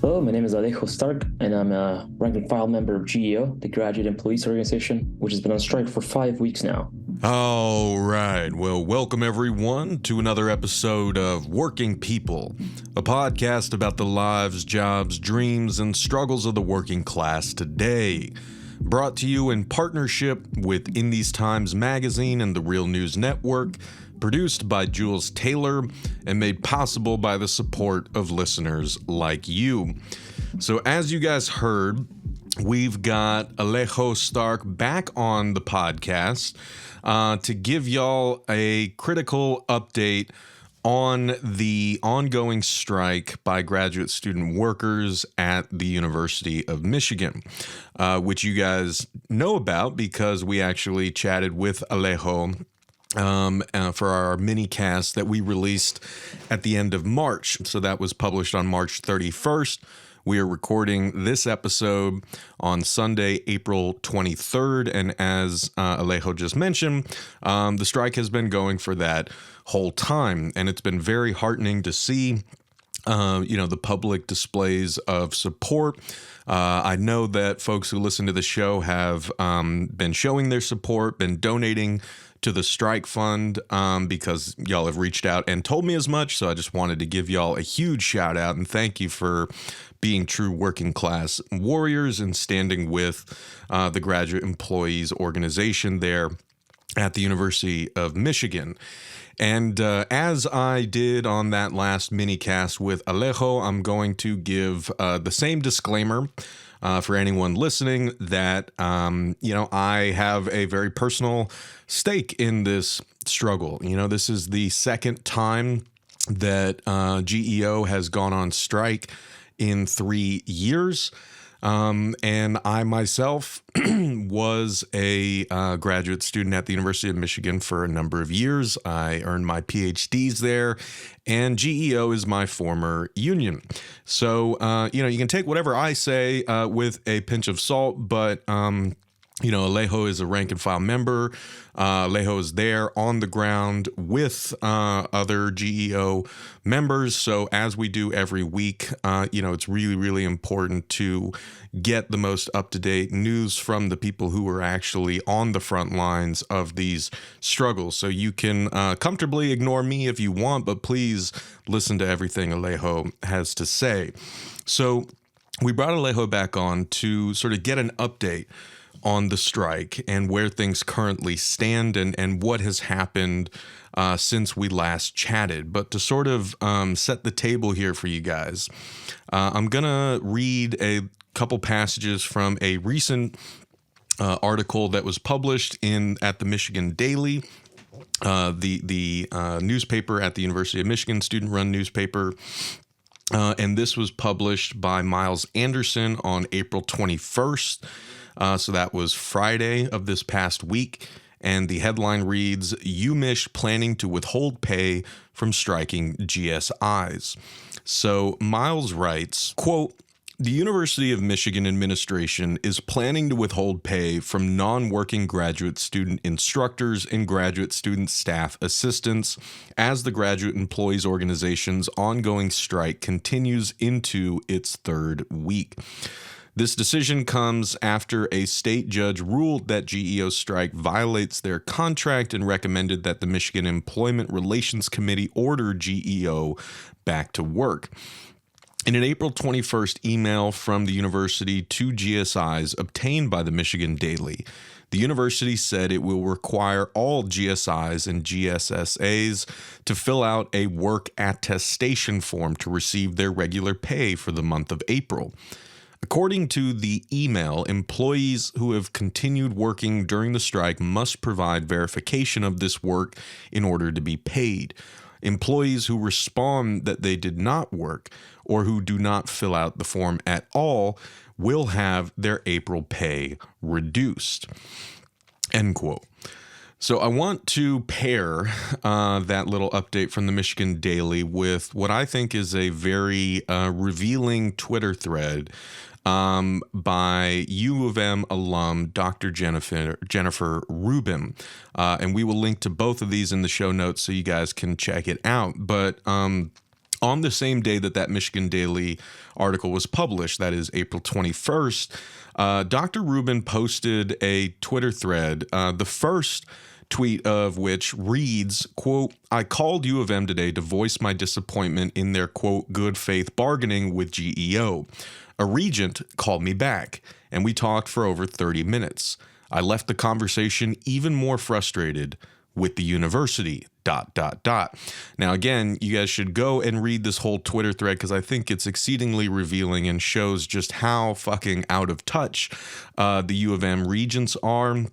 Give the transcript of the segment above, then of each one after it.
Hello, my name is Alejo Stark, and I'm a rank and file member of GEO, the Graduate Employees Organization, which has been on strike for 5 weeks now. All right. Well, welcome everyone to another episode of Working People, a podcast about the lives, jobs, dreams, and struggles of the working class today. Brought to you in partnership with In These Times magazine and the Real News Network, produced by Jules Taylor, and made possible by the support of listeners like you. So as you guys heard, we've got Alejo Stark back on the podcast to give y'all a critical update on the ongoing strike by graduate student workers at the University of Michigan, which you guys know about because we actually chatted with Alejo for our mini cast that we released at the end of March. So that was published on March 31st. We are recording this episode on Sunday, April 23rd. And as Alejo just mentioned, the strike has been going for that whole time. And it's been very heartening to see the public displays of support. I know that folks who listen to the show have been showing their support, been donating to the strike fund because y'all have reached out and told me as much. So I just wanted to give y'all a huge shout out and thank you for being true working class warriors and standing with the Graduate Employees Organization there at the University of Michigan. And as I did on that last mini cast with Alejo, I'm going to give the same disclaimer for anyone listening that, I have a very personal stake in this struggle. This is the second time that GEO has gone on strike in 3 years. And I myself was a graduate student at the University of Michigan for a number of years. I earned my PhDs there, and GEO is my former union. So, you can take whatever I say with a pinch of salt, but Alejo is a rank and file member. Alejo is there on the ground with other GEO members. So as we do every week, it's really, really important to get the most up-to-date news from the people who are actually on the front lines of these struggles. So you can comfortably ignore me if you want, but please listen to everything Alejo has to say. So we brought Alejo back on to sort of get an update on the strike and where things currently stand and what has happened since we last chatted. But to sort of set the table here for you guys, I'm going to read a couple passages from a recent article that was published at the Michigan Daily, the newspaper at the University of Michigan, student-run newspaper. And this was published by Miles Anderson on April 21st. So that was Friday of this past week. And the headline reads, UMich planning to withhold pay from striking GSIs. So Miles writes, quote, the University of Michigan administration is planning to withhold pay from non-working graduate student instructors and graduate student staff assistants as the Graduate Employees Organization's ongoing strike continues into its third week. This decision comes after a state judge ruled that GEO's strike violates their contract and recommended that the Michigan Employment Relations Committee order GEO back to work. In an April 21st email from the university to GSIs obtained by the Michigan Daily, the university said it will require all GSIs and GSSAs to fill out a work attestation form to receive their regular pay for the month of April. According to the email, employees who have continued working during the strike must provide verification of this work in order to be paid. Employees who respond that they did not work or who do not fill out the form at all will have their April pay reduced. End quote. So I want to pair that little update from the Michigan Daily with what I think is a very revealing Twitter thread by U of M alum Dr. Jennifer Rubin. And we will link to both of these in the show notes so you guys can check it out. But on the same day that Michigan Daily article was published, that is April 21st, Dr. Rubin posted a Twitter thread, the first tweet of which reads, quote, "I called U of M today to voice my disappointment in their, quote, good faith bargaining with GEO. A regent called me back, and we talked for over 30 minutes. I left the conversation even more frustrated with the university, ... Now, again, you guys should go and read this whole Twitter thread because I think it's exceedingly revealing and shows just how fucking out of touch the U of M regents are.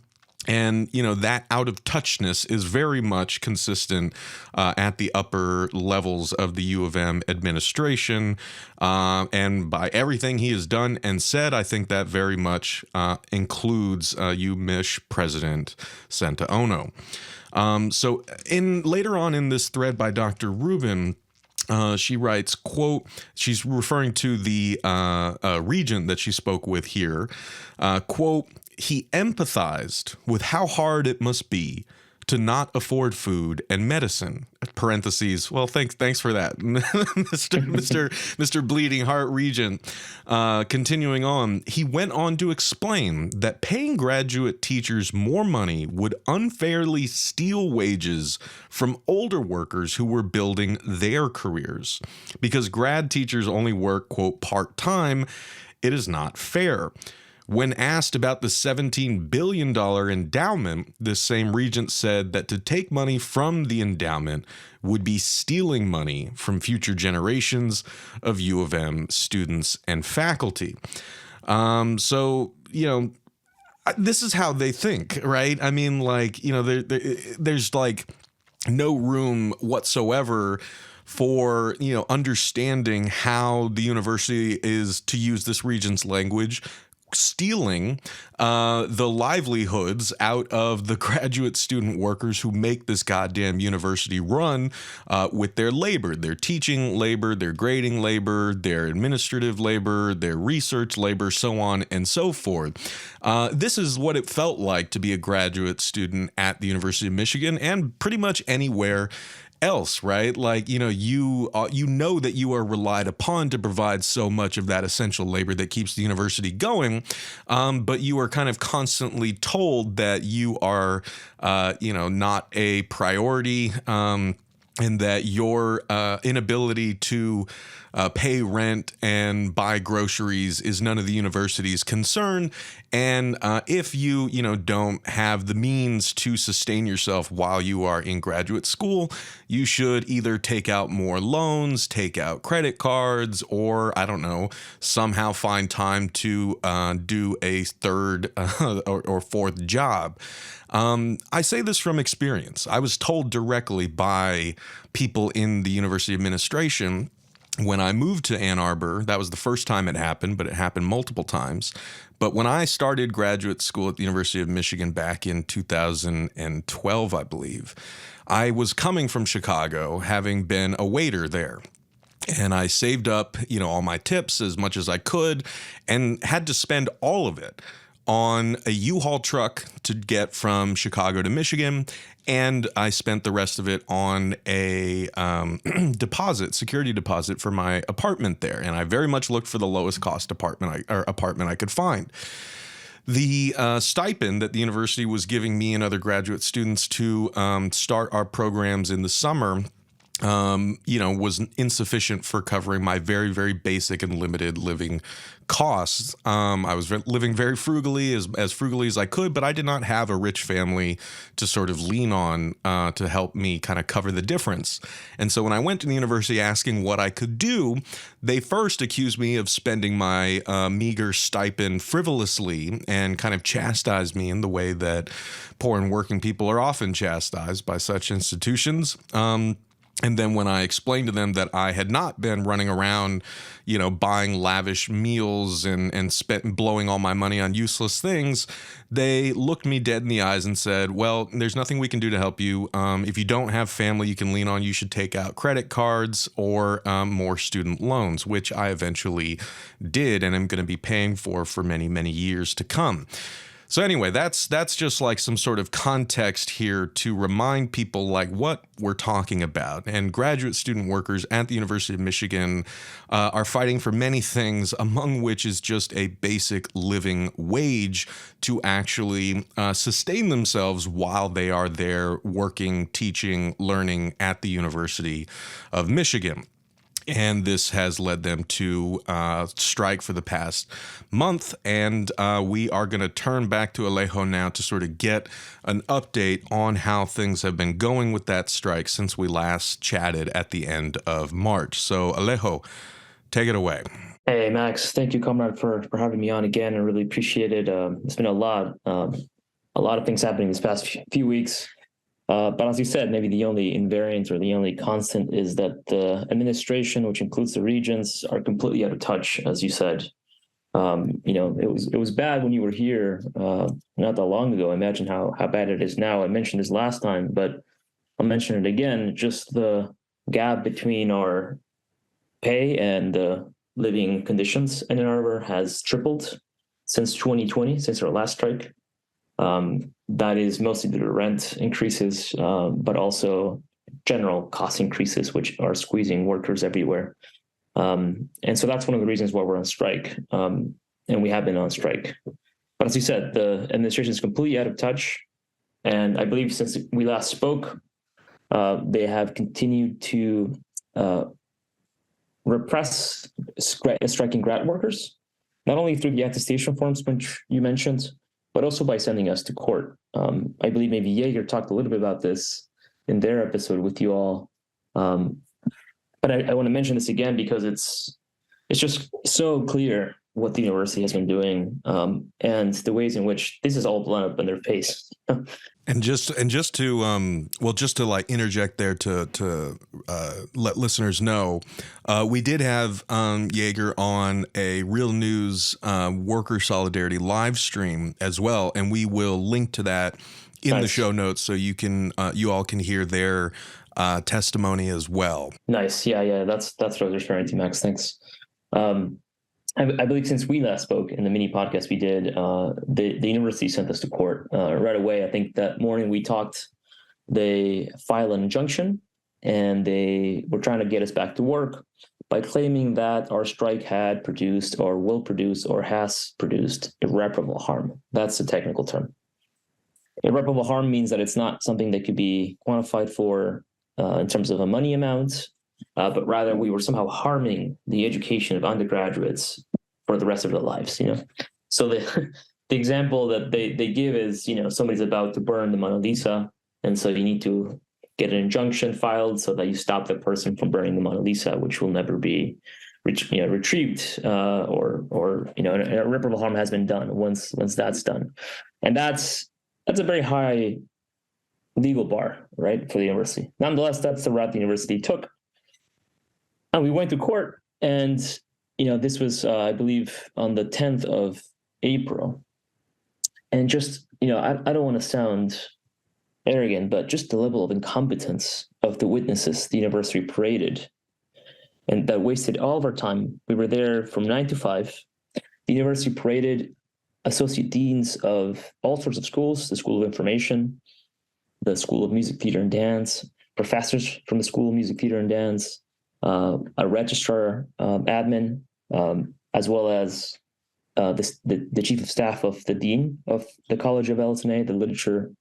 And, you know, that out of touchness is very much consistent at the upper levels of the U of M administration. And by everything he has done and said, I think that very much includes UMich President Santa Ono. So later on in this thread by Dr. Rubin, she writes, quote, she's referring to the regent that she spoke with here, quote, "He empathized with how hard it must be to not afford food and medicine." Parentheses. Well, thanks for that, Mr. Bleeding Heart Regent. Continuing on, he went on to explain that paying graduate teachers more money would unfairly steal wages from older workers who were building their careers. Because grad teachers only work, quote, part-time, it is not fair. When asked about the $17 billion endowment, this same regent said that to take money from the endowment would be stealing money from future generations of U of M students and faculty. So, you know, this is how they think, right? I mean, like, you know, there's like no room whatsoever for, you know, understanding how the university is, to use this regent's language, stealing the livelihoods out of the graduate student workers who make this goddamn university run with their labor, their teaching labor, their grading labor, their administrative labor, their research labor, so on and so forth. This is what it felt like to be a graduate student at the University of Michigan and pretty much anywhere else, right? Like, you know, you know that you are relied upon to provide so much of that essential labor that keeps the university going, but you are kind of constantly told that you are, you know, not a priority, and that your inability to pay rent and buy groceries is none of the university's concern. And if you don't have the means to sustain yourself while you are in graduate school, you should either take out more loans, take out credit cards, or, I don't know, somehow find time to do a third or fourth job. I say this from experience. I was told directly by people in the university administration when I moved to Ann Arbor. That was the first time it happened, but it happened multiple times. But when I started graduate school at the University of Michigan back in 2012, I believe, I was coming from Chicago, having been a waiter there. And I saved up, all my tips as much as I could and had to spend all of it on a U-Haul truck to get from Chicago to Michigan. And I spent the rest of it on a security deposit for my apartment there. And I very much looked for the lowest cost apartment I could find. The stipend that the university was giving me and other graduate students to start our programs in the summer was insufficient for covering my very, very basic and limited living costs. I was living very frugally, as frugally as I could, but I did not have a rich family to sort of lean on to help me kind of cover the difference. And so when I went to the university asking what I could do, they first accused me of spending my meager stipend frivolously and kind of chastised me in the way that poor and working people are often chastised by such institutions. And then when I explained to them that I had not been running around, buying lavish meals and blowing all my money on useless things, they looked me dead in the eyes and said, well, there's nothing we can do to help you. If you don't have family you can lean on, you should take out credit cards or more student loans, which I eventually did and am going to be paying for many, many years to come. So anyway, that's just like some sort of context here to remind people like what we're talking about. And graduate student workers at the University of Michigan are fighting for many things, among which is just a basic living wage to actually sustain themselves while they are there working, teaching, learning at the University of Michigan. And this has led them to strike for the past month. And we are going to turn back to Alejo now to sort of get an update on how things have been going with that strike since we last chatted at the end of March. So Alejo, take it away. Hey, Max. Thank you, comrade, for having me on again. I really appreciate it. It's been a lot of things happening this past few weeks. But as you said, maybe the only invariant or the only constant is that the administration, which includes the regents, are completely out of touch, as you said. It was bad when you were here not that long ago. Imagine how bad it is now. I mentioned this last time, but I'll mention it again. Just the gap between our pay and living conditions in Ann Arbor has tripled since 2020, since our last strike. That is mostly due to rent increases, but also general cost increases, which are squeezing workers everywhere. And so that's one of the reasons why we're on strike. And we have been on strike. But as you said, the administration is completely out of touch. And I believe since we last spoke, they have continued to repress striking grad workers, not only through the attestation forms, which you mentioned, but also by sending us to court. I believe maybe Jaeger talked a little bit about this in their episode with you all. But I want to mention this again because it's just so clear what the university has been doing and the ways in which this is all blown up in their face. And just to like interject there to let listeners know, we did have Jaeger on a Real News Worker Solidarity live stream as well, and we will link to that in the show notes so you all can hear their testimony as well. Nice, yeah, that's what I was referring to, Max. Thanks. I believe since we last spoke in the mini podcast we did, the university sent us to court right away. I think that morning we talked, they filed an injunction and they were trying to get us back to work by claiming that our strike had produced or will produce or has produced irreparable harm. That's the technical term. Irreparable harm means that it's not something that could be quantified for in terms of a money amount, but rather we were somehow harming the education of undergraduates for the rest of their lives, So the example that they give is, somebody's about to burn the Mona Lisa, and so you need to get an injunction filed so that you stop the person from burning the Mona Lisa, which will never be retrieved, or irreparable harm has been done once that's done. And that's a very high legal bar, right, for the university. Nonetheless, that's the route the university took. And we went to court, and this was, I believe, on the 10th of April. And just, I don't want to sound arrogant, but just the level of incompetence of the witnesses the university paraded, and that wasted all of our time. We were there from 9 to 5. The university paraded associate deans of all sorts of schools, the School of Information, the School of Music, Theater, and Dance, professors from the School of Music, Theater, and Dance, a registrar, admin, as well as the chief of staff of the dean of the College of LSNA, the Literature,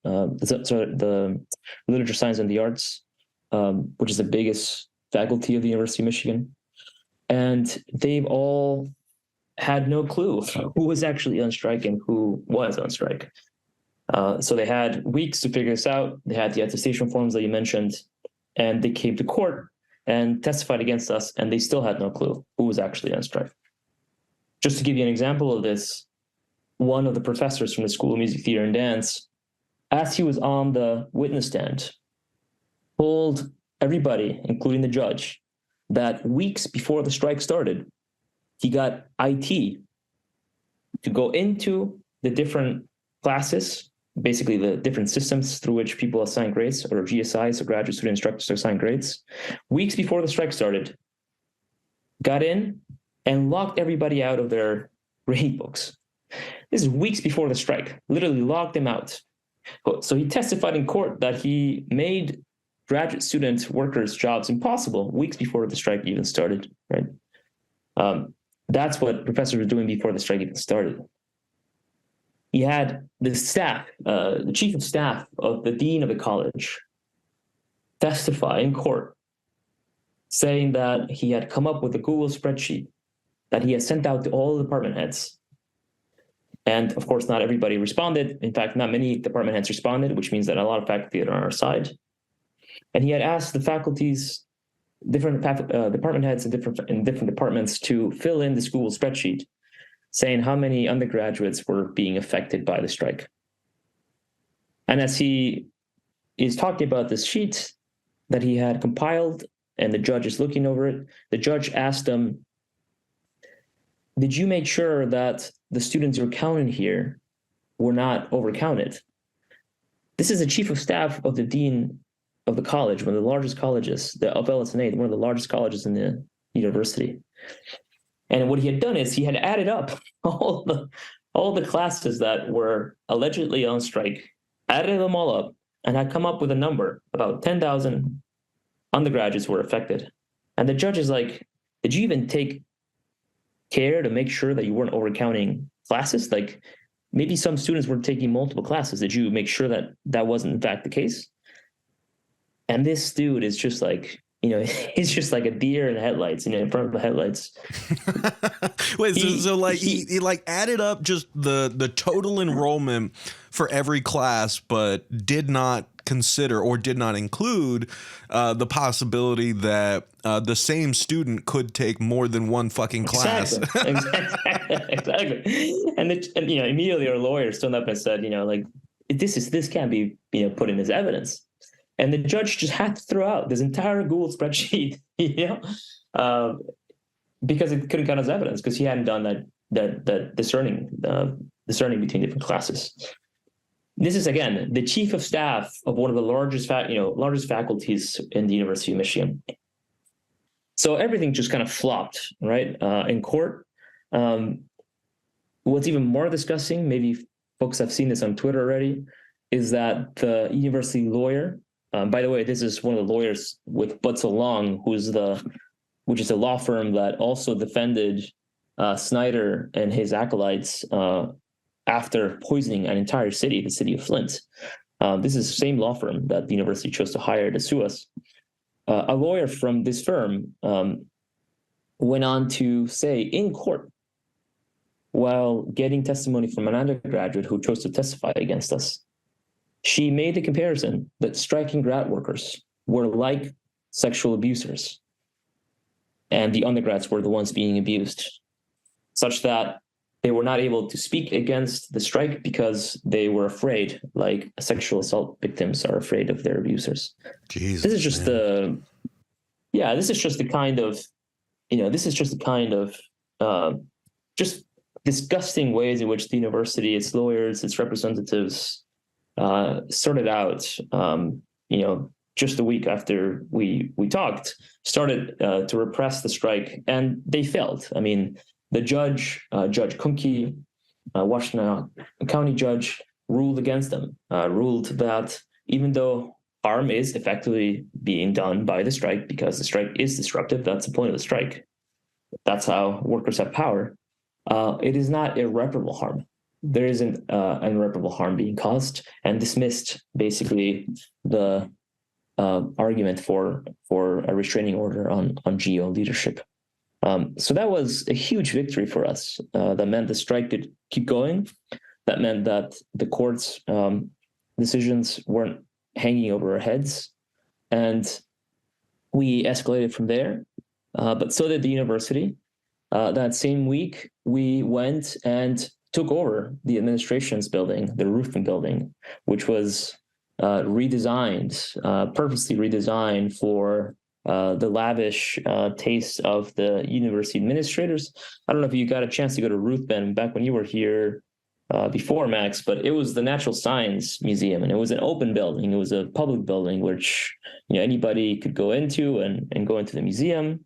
Science, and the Arts, which is the biggest faculty of the University of Michigan. And they've all had no clue who was actually on strike and who was on strike. So they had weeks to figure this out. They had the attestation forms that you mentioned, and they came to court and testified against us, and they still had no clue who was actually on strike. Just to give you an example of this, one of the professors from the School of Music, Theater, and Dance, as he was on the witness stand, told everybody, including the judge, that weeks before the strike started, he got IT to go into the different classes, basically the different systems through which people assign grades, or GSIs, or graduate student instructors assign grades, weeks before the strike started, got in and locked everybody out of their grade books. This is weeks before the strike, literally locked him out. So he testified in court that he made graduate student workers' jobs impossible weeks before the strike even started, right? That's what professors were doing before the strike even started. He had the staff, the chief of staff of the dean of the college, testify in court, saying that he had come up with a Google spreadsheet that he had sent out to all the department heads. And of course, not everybody responded. In fact, not many department heads responded, which means that a lot of faculty are on our side. And he had asked the faculties, different department heads in different departments to fill in this Google spreadsheet, saying how many undergraduates were being affected by the strike. And as he is talking about this sheet that he had compiled, and the judge is looking over it, the judge asked him, did you make sure that the students you're counting here were not overcounted? This is the chief of staff of the dean of the college, one of the largest colleges, of LSNA, one of the largest colleges in the university. And what he had done is he had added up all the classes that were allegedly on strike, added them all up, and had come up with a number. About 10,000 undergraduates were affected. And the judge is like, did you even take care to make sure that you weren't overcounting classes? Like, maybe some students were taking multiple classes. Did you make sure that that wasn't in fact the case? And this dude is just like, he's just like a deer in the headlights, in front of the headlights. Wait, he like added up just the total enrollment for every class, but did not consider or did not include the possibility that the same student could take more than one fucking class. Exactly. And immediately our lawyer stood up and said, like, this can't be put in as evidence. And the judge just had to throw out this entire Google spreadsheet, because it couldn't count as evidence, because he hadn't done that discerning between different classes. This is, again, the chief of staff of one of the largest faculties in the University of Michigan. So everything just kind of flopped, right, in court. What's even more disgusting, maybe folks have seen this on Twitter already, is that the university lawyer, by the way, this is one of the lawyers with Butts Long, which is a law firm that also defended Snyder and his acolytes after poisoning an entire city, the city of Flint. This is the same law firm that the university chose to hire to sue us. A lawyer from this firm went on to say in court, while getting testimony from an undergraduate who chose to testify against us, she made the comparison that striking grad workers were like sexual abusers, and the undergrads were the ones being abused, such that they were not able to speak against the strike because they were afraid, like sexual assault victims are afraid of their abusers. Jesus, this is just the kind of just disgusting ways in which the university, its lawyers, its representatives sorted out, just a week after we talked, started to repress the strike, and they failed. I mean, the judge, Judge Kunke, Washington County judge, ruled against them, ruled that even though harm is effectively being done by the strike, because the strike is disruptive, that's the point of the strike, that's how workers have power, it is not irreparable harm. There isn't an irreparable harm being caused, and dismissed basically the argument for a restraining order on GO leadership. So that was a huge victory for us. That meant the strike could keep going. That meant that the court's decisions weren't hanging over our heads. And we escalated from there. But so did the university. That same week, we went and took over the administration's building, the Rubin building, which was redesigned, purposely redesigned for the lavish taste of the university administrators. I don't know if you got a chance to go to Ruthven back when you were here before, Max, but it was the Natural Science Museum, and it was an open building. It was a public building which anybody could go into and go into the museum.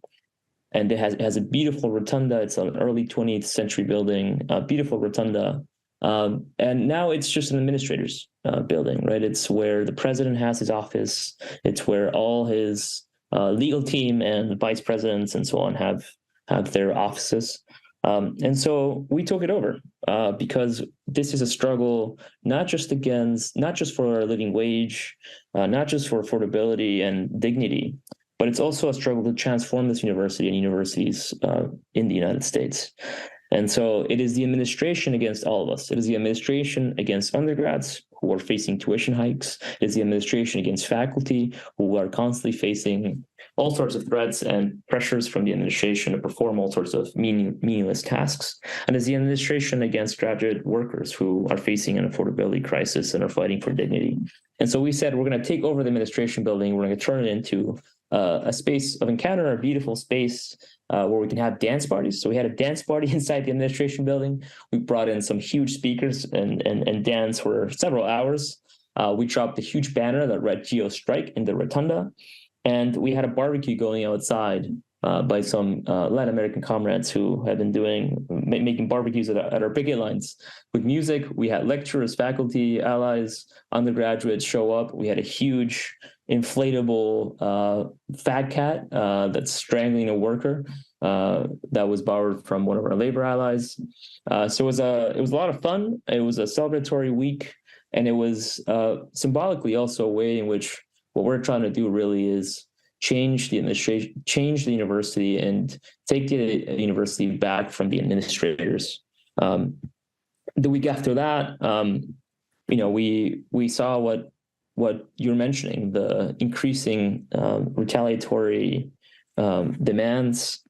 And it has a beautiful rotunda. It's an early 20th century building, a beautiful rotunda And now it's just an administrator's building, right? It's where the president has his office. It's where all his legal team and vice presidents and so on have their offices. And so we took it over because this is a struggle not just for a living wage, not just for affordability and dignity, but it's also a struggle to transform this university and universities in the United States. And so it is the administration against all of us. It is the administration against undergrads who are facing tuition hikes. It is the administration against faculty who are constantly facing all sorts of threats and pressures from the administration to perform all sorts of meaningless tasks. And it's the administration against graduate workers who are facing an affordability crisis and are fighting for dignity. And so we said, we're going to take over the administration building. We're going to turn it into a space of encounter, a beautiful space where we can have dance parties. So we had a dance party inside the administration building. We brought in some huge speakers and danced for several hours. We dropped a huge banner that read "Geo Strike" in the rotunda. And we had a barbecue going outside by some Latin American comrades who have been making barbecues at our picket lines with music. We had lecturers, faculty, allies, undergraduates show up. We had a huge inflatable fat cat that's strangling a worker that was borrowed from one of our labor allies. So it was a lot of fun. It was a celebratory week, and it was symbolically also a way in which what we're trying to do really is change the administration, change the university, and take the university back from the administrators. The week after that, we saw what you're mentioning, the increasing retaliatory demands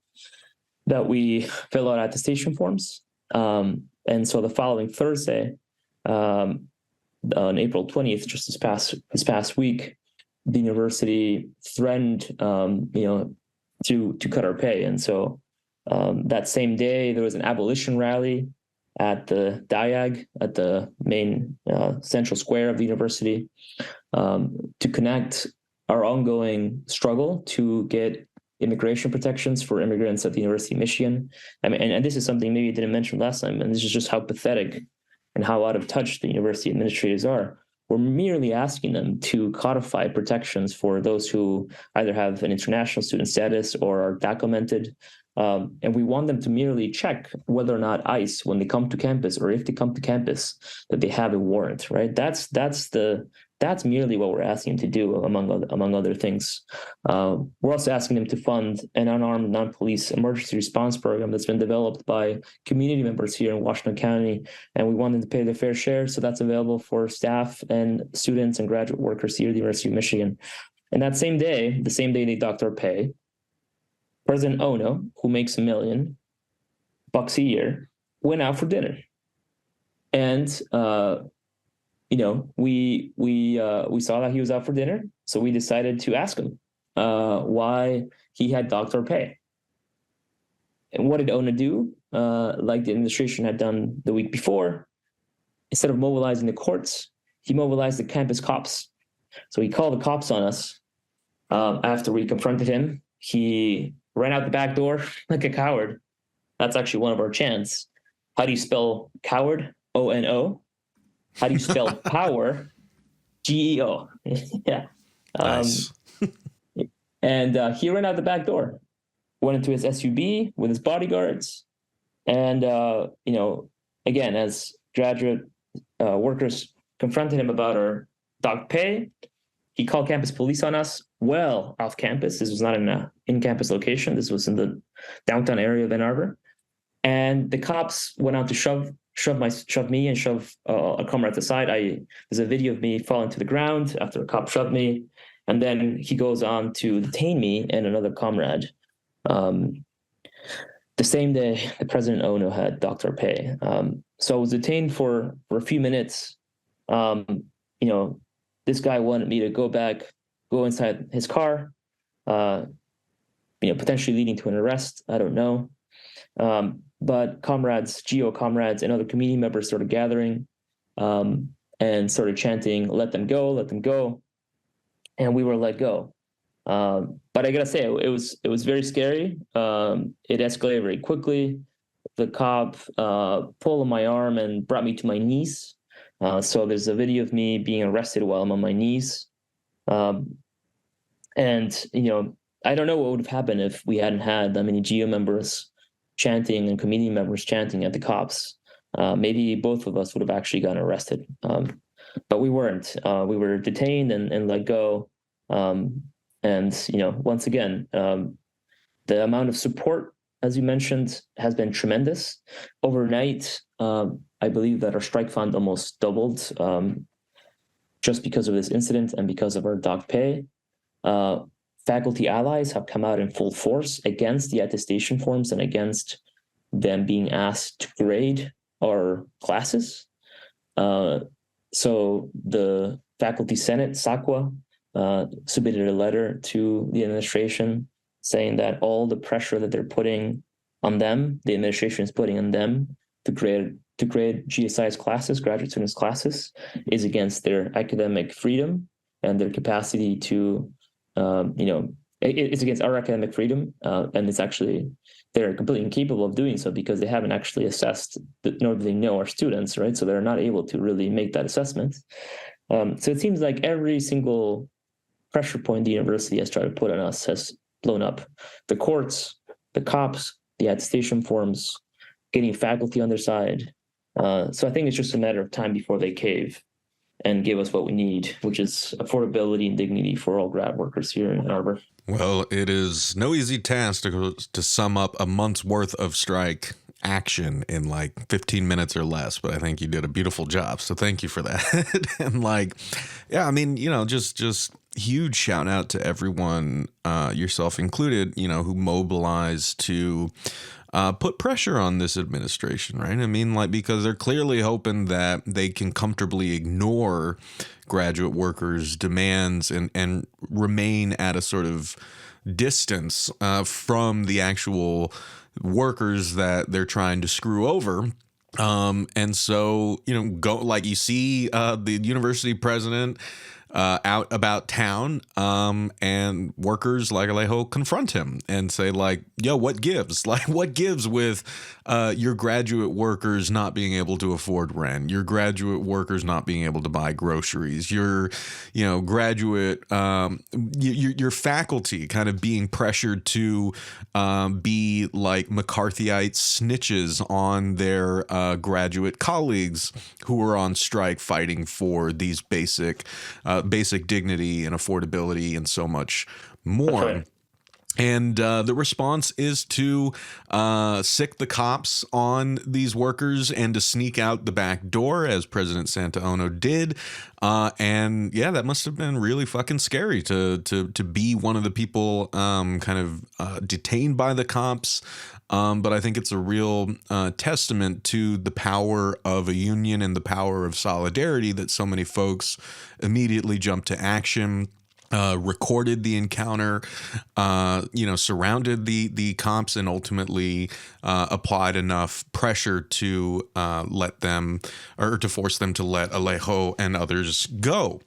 that we fill out attestation forms. And so the following Thursday, on April 20th, just this past week, the university threatened, to cut our pay. And so that same day, there was an abolition rally at the Diag, at the main central square of the university, to connect our ongoing struggle to get immigration protections for immigrants at the University of Michigan. I mean, and this is something maybe I didn't mention last time, and this is just how pathetic and how out of touch the university administrators are. We're merely asking them to codify protections for those who either have an international student status or are documented. And we want them to merely check whether or not ICE, when they come to campus, or if they come to campus, that they have a warrant, right? That's merely what we're asking them to do, among other things. We're also asking them to fund an unarmed, non-police emergency response program that's been developed by community members here in Washington County, and we want them to pay their fair share. So that's available for staff and students and graduate workers here at the University of Michigan. And that same day, the same day they docked our pay, President Ono, who makes $1 million a year, went out for dinner, and we saw that he was out for dinner, so we decided to ask him why he had docked our pay. And what did Ono do? Like the administration had done the week before, instead of mobilizing the courts, he mobilized the campus cops. So he called the cops on us after we confronted him. He ran out the back door like a coward. That's actually one of our chants. How do you spell coward? O-N-O. How do you spell power? G-E-O. Yeah. Nice. And he ran out the back door, went into his SUV with his bodyguards. And, again, as graduate workers confronted him about our docked pay, he called campus police on us well off campus. This was not in an in-campus location. This was in the downtown area of Ann Arbor. And the cops went out to shove me and shove a comrade aside. There's a video of me falling to the ground after a cop shoved me. And then he goes on to detain me and another comrade. The same day, the President Ono had docked our pay. So I was detained for a few minutes. This guy wanted me to go inside his car, potentially leading to an arrest. I don't know. But GEO comrades and other community members started gathering and started chanting, "Let them go, let them go." And we were let go. But I gotta say, it was very scary. It escalated very quickly. the cop pulled on my arm and brought me to my knees. So there's a video of me being arrested while I'm on my knees. And, I don't know what would have happened if we hadn't had that many GEO members chanting and community members chanting at the cops. Maybe both of us would have actually gotten arrested. But we weren't. We were detained and let go. And, once again, the amount of support, as you mentioned, has been tremendous. Overnight, I believe that our strike fund almost doubled just because of this incident and because of our docked pay. Faculty allies have come out in full force against the attestation forms and against them being asked to grade our classes. So the faculty senate, SACWA, submitted a letter to the administration saying that all the pressure that they're putting on them, the administration is putting on them to grade GSI's classes, graduate students' classes, is against their academic freedom and their capacity to, it's against our academic freedom, and it's actually, they're completely incapable of doing so because they haven't actually assessed, nor do they know our students, right? So they're not able to really make that assessment. So it seems like every single pressure point the university has tried to put on us has blown up. The courts, the cops, the attestation forms, getting faculty on their side. So I think it's just a matter of time before they cave and give us what we need, which is affordability and dignity for all grad workers here in Ann Arbor. Well, it is no easy task to sum up a month's worth of strike action in like 15 minutes or less, but I think you did a beautiful job. So thank you for that. And just huge shout out to everyone, yourself included, who mobilized to put pressure on this administration, right? I mean, because they're clearly hoping that they can comfortably ignore graduate workers' demands and remain at a sort of distance from the actual workers that they're trying to screw over. And so, go like you see the university president out about town, and workers like Alejo confront him and say like, yo, what gives? Like, what gives with your graduate workers not being able to afford rent, your graduate workers not being able to buy groceries, your graduate, your faculty kind of being pressured to be like McCarthyite snitches on their graduate colleagues who are on strike fighting for these basic dignity and affordability and so much more. Okay. And the response is to sick the cops on these workers and to sneak out the back door, as President Santa Ono did. And yeah, that must have been really fucking scary to be one of the people detained by the cops. But I think it's a real testament to the power of a union and the power of solidarity that so many folks immediately jumped to action, recorded the encounter, surrounded the cops, and ultimately applied enough pressure to let them, or to force them to let Alejo and others go.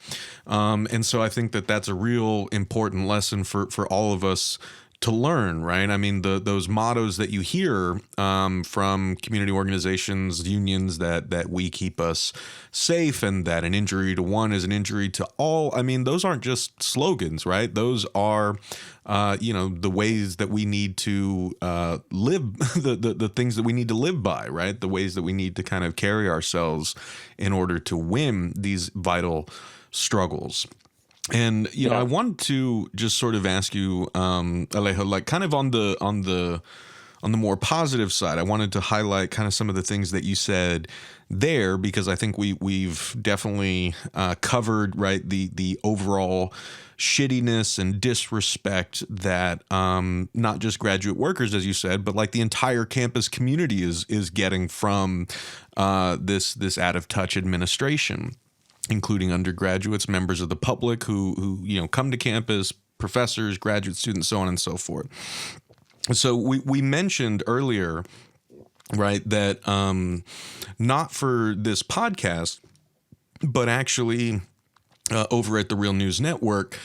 And so I think that that's a real important lesson for all of us to learn, right? I mean, those mottos that you hear from community organizations, unions, that we keep us safe and that an injury to one is an injury to all. I mean, those aren't just slogans, right? Those are, the ways that we need to live, the things that we need to live by, right? The ways that we need to kind of carry ourselves in order to win these vital struggles. And I wanted to just sort of ask you, Alejo, like kind of on the more positive side, I wanted to highlight kind of some of the things that you said there, because I think we've definitely covered, right, the overall shittiness and disrespect that not just graduate workers, as you said, but like the entire campus community is getting from this out of touch administration, including undergraduates, members of the public who come to campus, professors, graduate students, so on and so forth. So we mentioned earlier, right, that not for this podcast, but actually over at the Real News Network,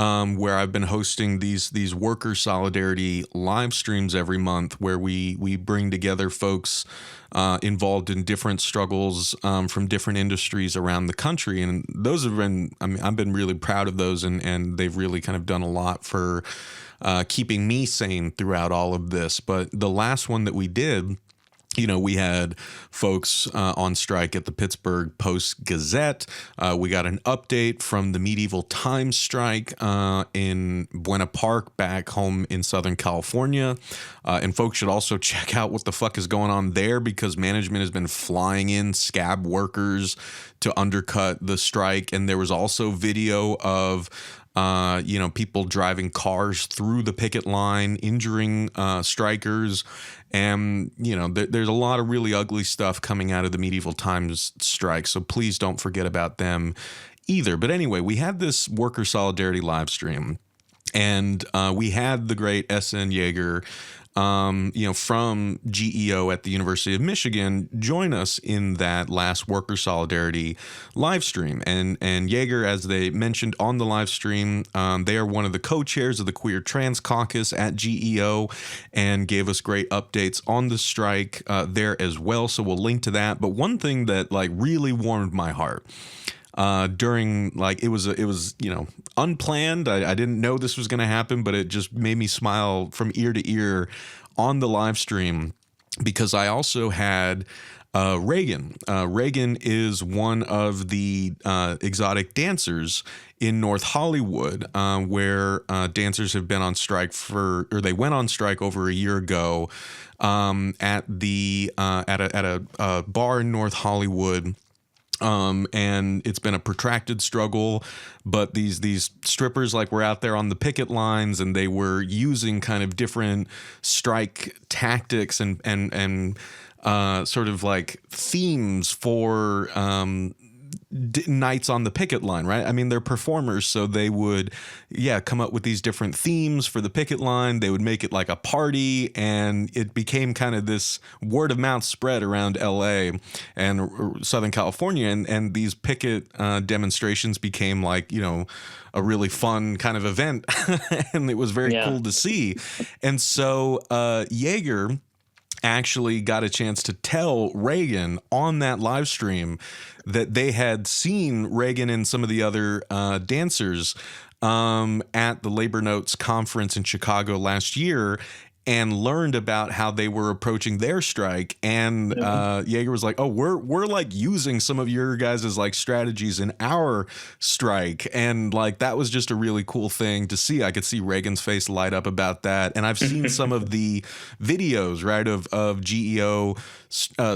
where I've been hosting these worker solidarity live streams every month, where we bring together folks involved in different struggles from different industries around the country. And those have been, I mean, I've been really proud of those, and they've really kind of done a lot for keeping me sane throughout all of this. But the last one that we did, you know, we had folks on strike at the Pittsburgh Post-Gazette. We got an update from the Medieval Times strike in Buena Park back home in Southern California. And folks should also check out what the fuck is going on there, because management has been flying in scab workers to undercut the strike. And there was also video of people driving cars through the picket line, injuring strikers. And, you know, there's a lot of really ugly stuff coming out of the Medieval Times strike. So please don't forget about them either. But anyway, we had this worker solidarity live stream, and we had the great S.N. Yeager, from GEO at the University of Michigan, join us in that last worker solidarity live stream. And Yeager, as they mentioned on the live stream, they are one of the co-chairs of the Queer Trans Caucus at GEO, and gave us great updates on the strike there as well. So we'll link to that. But one thing that really warmed my heart during it was unplanned. I didn't know this was going to happen, but it just made me smile from ear to ear on the live stream, because I also had Reagan. Reagan is one of the exotic dancers in North Hollywood, where dancers have been on strike they went on strike over a year ago at a bar in North Hollywood. And it's been a protracted struggle, but these strippers were out there on the picket lines, and they were using kind of different strike tactics and sort of themes for nights on the picket line, right? I mean, they're performers, so they would, come up with these different themes for the picket line. They would make it like a party, and it became kind of this word of mouth spread around LA and Southern California, and these picket demonstrations became a really fun kind of event, and it was very cool to see. And so Yeager actually got a chance to tell Reagan on that live stream that they had seen Reagan and some of the other dancers at the Labor Notes conference in Chicago last year, and learned about how they were approaching their strike. And Yeager was like, oh, we're using some of your guys' strategies in our strike. And that was just a really cool thing to see. I could see Reagan's face light up about that. And I've seen some of the videos, right, of GEO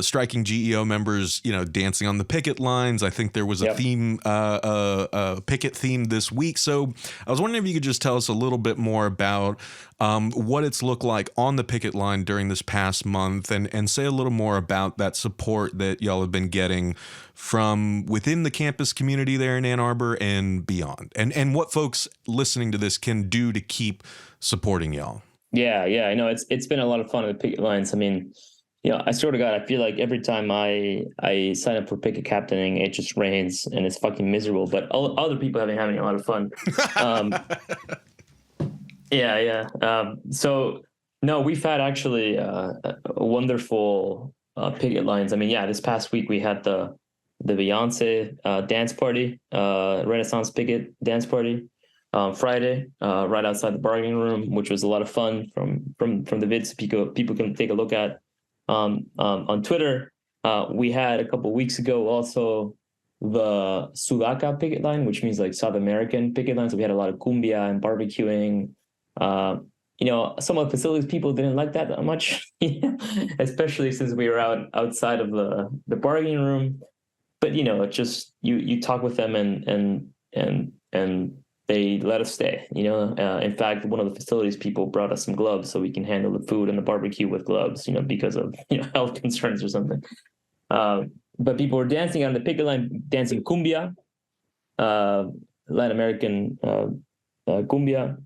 striking GEO members, dancing on the picket lines. I think there was a theme, a picket theme this week. So I was wondering if you could just tell us a little bit more about what it's looked like on the picket line during this past month, and say a little more about that support that y'all have been getting from within the campus community there in Ann Arbor and beyond, and what folks listening to this can do to keep supporting y'all. Yeah, I know it's been a lot of fun at the picket lines. I mean, I swear to God, I feel like every time I sign up for picket captaining, it just rains and it's fucking miserable. But other people have been having a lot of fun. So no, we've had actually wonderful picket lines. I mean, this past week we had the Beyonce dance party, Renaissance picket dance party. Friday, right outside the bargaining room, which was a lot of fun from the vids people can take a look at on Twitter. We had a couple of weeks ago also the Sudaca picket line, which means South American picket line. So we had a lot of cumbia and barbecuing. Some of the facilities people didn't like that much, especially since we were outside of the bargaining room. But just you talk with them and they let us stay. In fact, one of the facilities people brought us some gloves so we can handle the food and the barbecue with gloves, because of health concerns or something. But people were dancing on the picket line, dancing cumbia, Latin American cumbia.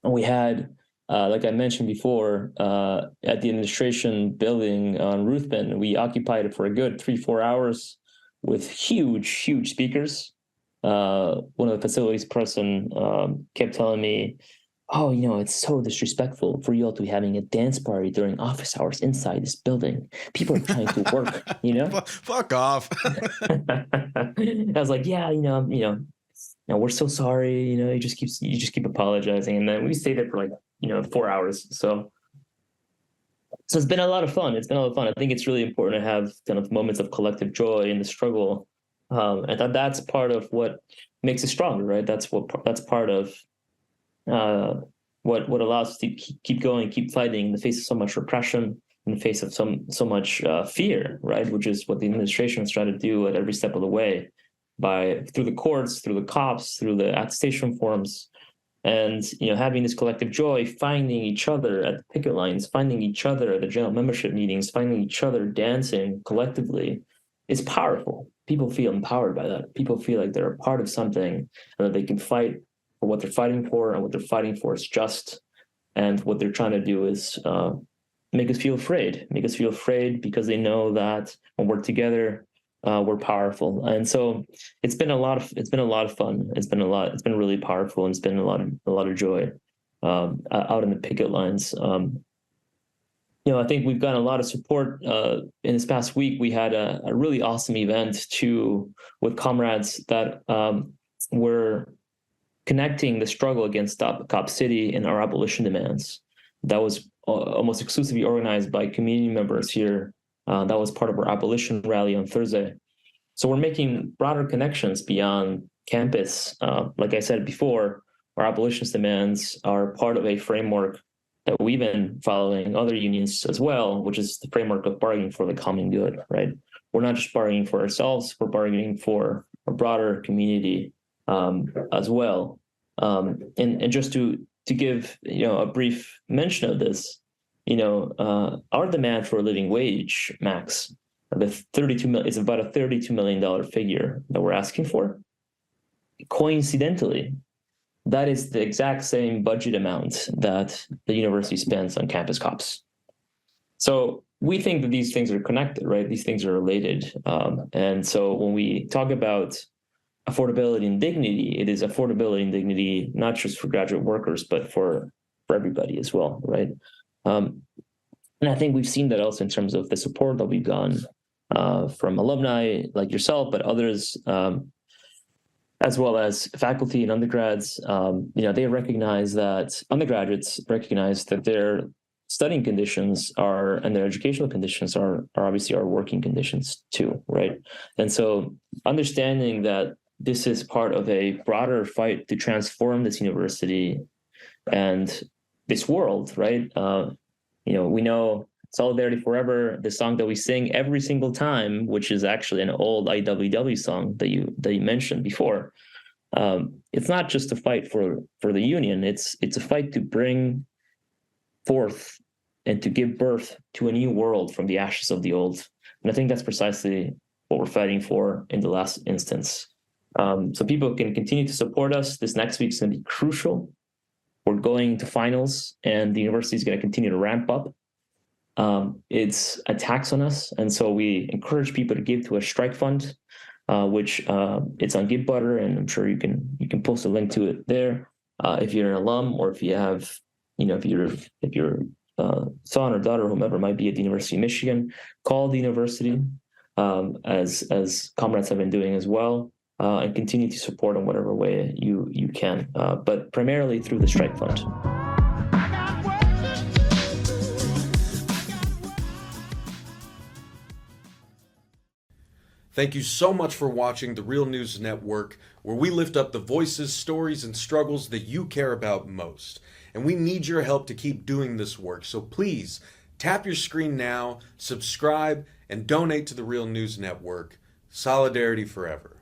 And we had, like I mentioned before, at the administration building on Ruthven, we occupied it for a good 3-4 hours with huge speakers. one of the facilities person kept telling me, oh, it's so disrespectful for you all to be having a dance party during office hours inside this building. People are trying to work, Fuck off. I was like, yeah, we're so sorry. You just keep apologizing. And then we stayed there for like, 4 hours. So it's been a lot of fun. I think it's really important to have kind of moments of collective joy in the struggle. And that's part of what makes it stronger, right? That's part of what allows us to keep going, keep fighting in the face of so much repression, in the face of so much fear, right? Which is what the administration is trying to do at every step of the way, through the courts, through the cops, through the attestation forms, and having this collective joy, finding each other at the picket lines, finding each other at the general membership meetings, finding each other dancing collectively, is powerful. People feel empowered by that. People feel like they're a part of something, and that they can fight for what they're fighting for, and what they're fighting for is just. And what they're trying to do is make us feel afraid because they know that when we're together, we're powerful. And so it's been a lot of fun. It's been really powerful, and it's been a lot of joy out in the picket lines. I think we've gotten a lot of support. In this past week, we had a really awesome event with comrades that were connecting the struggle against Cop City and our abolition demands. That was almost exclusively organized by community members here. That was part of our abolition rally on Thursday. So we're making broader connections beyond campus. Like I said before, our abolitionist demands are part of a framework that we've been following other unions as well, which is the framework of bargaining for the common good, right? We're not just bargaining for ourselves, we're bargaining for a broader community as well. And just to give a brief mention of this, our demand for a living wage, Max, is about a $32 million figure that we're asking for. Coincidentally, that is the exact same budget amount that the university spends on campus cops. So we think that these things are connected, right? These things are related. And so when we talk about affordability and dignity, it is affordability and dignity, not just for graduate workers, but for everybody as well, right? And I think we've seen that also in terms of the support that we've gotten from alumni like yourself, but others, as well as faculty and undergrads. They recognize that undergraduates recognize that their studying conditions and their educational conditions are obviously our working conditions too, right? And so understanding that this is part of a broader fight to transform this university and this world, right? We know Solidarity Forever, the song that we sing every single time, which is actually an old IWW song that you mentioned before. It's not just a fight for the union. It's a fight to bring forth and to give birth to a new world from the ashes of the old. And I think that's precisely what we're fighting for in the last instance. So people can continue to support us. This next week's going to be crucial. We're going to finals, and the university is going to continue to ramp up. It's a tax on us, and so we encourage people to give to a strike fund, which it's on GitButter, and I'm sure you can post a link to it there. If you're an alum, or if you have, if your son or daughter, whomever might be at the University of Michigan, call the university, as comrades have been doing as well, and continue to support in whatever way you can, but primarily through the strike fund. Thank you so much for watching the Real News Network, where we lift up the voices, stories, and struggles that you care about most. And we need your help to keep doing this work, so please tap your screen now, subscribe, and donate to the Real News Network. Solidarity forever.